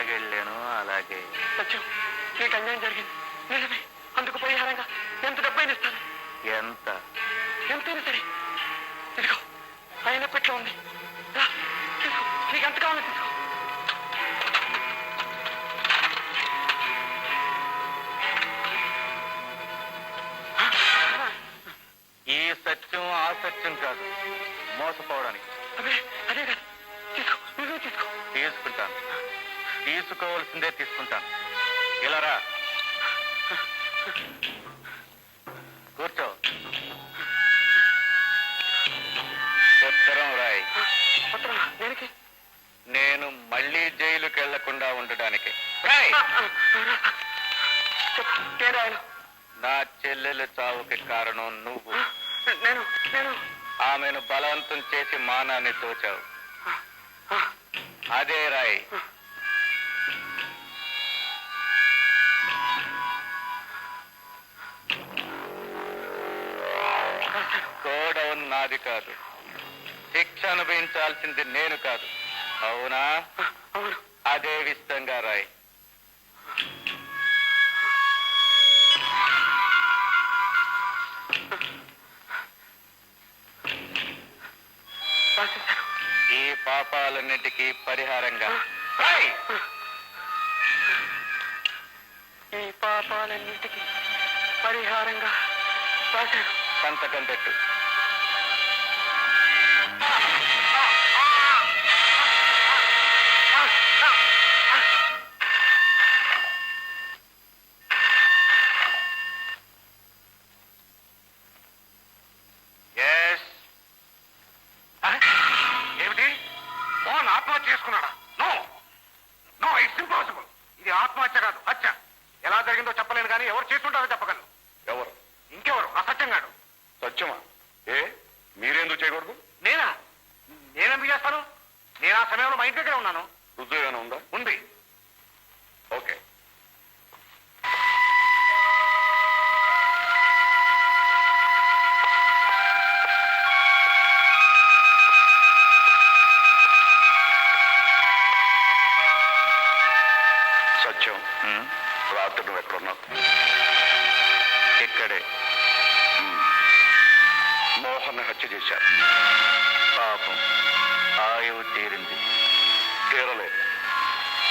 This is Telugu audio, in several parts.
ఎలాగ వెళ్ళాను అలాగే. సత్యం, నీకు అన్యాయం జరిగింది నిజమే. అందుకు పరిహారంగా ఎంత డబ్బైనా ఇస్తాను. ఎంత? ఎంతైనా సరే. ఇదిగో ఆయన పెట్లో ఉంది, తీసుకో. నీకు ఎంత కావాలో తీసుకో. ఈ సత్యం ఆ సత్యం కాదు, మోసపోవడానికి. అదే అదే కాదు, తీసుకో, నువ్వే తీసుకో. తీసుకుంటాను, తీసుకోవాల్సిందే తీసుకుంటాను. ఇలా రా, కూర్చో. ఉత్తరం రాయి. ఉత్తరం దేనికి? నేను మళ్ళీ జైలుకి వెళ్లకుండా ఉండడానికి. రాయ్. నా చెల్లెలు చావుకి కారణం నువ్వు. నేను ఆమెను బలవంతం చేసి మానాన్ని తోచావు. అదే రాయ్. గోడౌన్ నాది కాదు, శిక్ష అనుభవించాల్సింది నేను కాదు. అవునా? అదే విధంగా రాయ్. ఈ పాపాలన్నిటికీ పరిహారంగా. ఈ పాపాలన్నిటికీ పరిహారంగా రాశాను. సంతకం పెట్టు. ఏమిటి? మోహన్ ఆత్మహత్య చేసుకున్నాడా? No no, it's impossible. ఇది ఆత్మహత్య కాదు, హత్య. ఎలా జరిగిందో చెప్పలేను కానీ ఎవరు చేస్తుంటారో చెప్పగలను. ఎవరు? ఇంకెవరు? ఆ సత్యంగాడు. సత్యమా? ఏ మీరెందుకు చేయకూడదు? నేనెందుకు చేస్తాను? నేను ఆ సమయంలో మా ఇంటి దగ్గర ఉన్నాను. రుజువు ఏమైనా ఉందా? ఉంది. ఓకే. సత్యం, రాత్రి నువ్వు ఎక్కడున్నావు? ఇక్కడే. మోహన్ హత్య చేశారు. పాపం, ఆయువు తీరింది. తీరలేదు,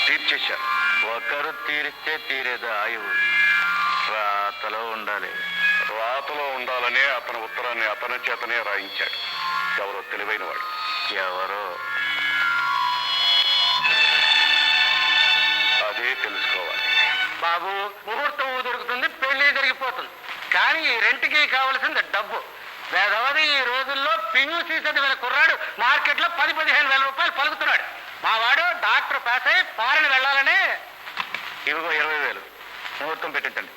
తీర్చేశారు. ఒకరు తీరిస్తే తీరేది ఆయువు. రాతలో ఉండాలి. రాతలో ఉండాలనే అతని ఉత్తరాన్ని అతని చేతనే రాయించాడు. ఎవరో తెలివైన వాడు. ఎవరో? అదే తెలుసుకోవాలి. బాబు, ముహూర్తం దొరుకుతుంది, పెళ్లి జరిగిపోతుంది. కానీ ఈ రెంట్కి కావలసింది డబ్బు. వేదవది ఈ రోజుల్లో PUC చదివిన కుర్రాడు మార్కెట్లో 10-15 వేల రూపాయలు పలుకుతున్నాడు. మా వాడు డాక్టర్ పాస్ అయి ఫారెన్ వెళ్ళాలనే. ఇవిగో 20,000 ముహూర్తం పెట్టించండి.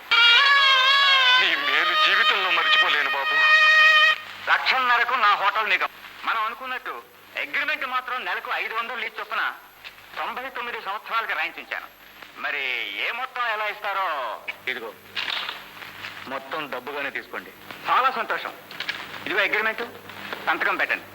నీ మేలు జీవితంలో మర్చిపోలేను బాబు. 1,50,000 నా హోటల్ నిగం. మనం అనుకున్నట్టు అగ్రిమెంట్ మాత్రం నెలకు 500 లీజ్ చొప్పున 99 సంవత్సరాలకి రాయించాను. మరి ఏ మొత్తం ఎలా ఇస్తారో? ఇదిగో, మొత్తం డబ్బుగానే తీసుకోండి. చాలా సంతోషం. ఇదిగో అగ్రిమెంట్, సంతకం పెట్టండి.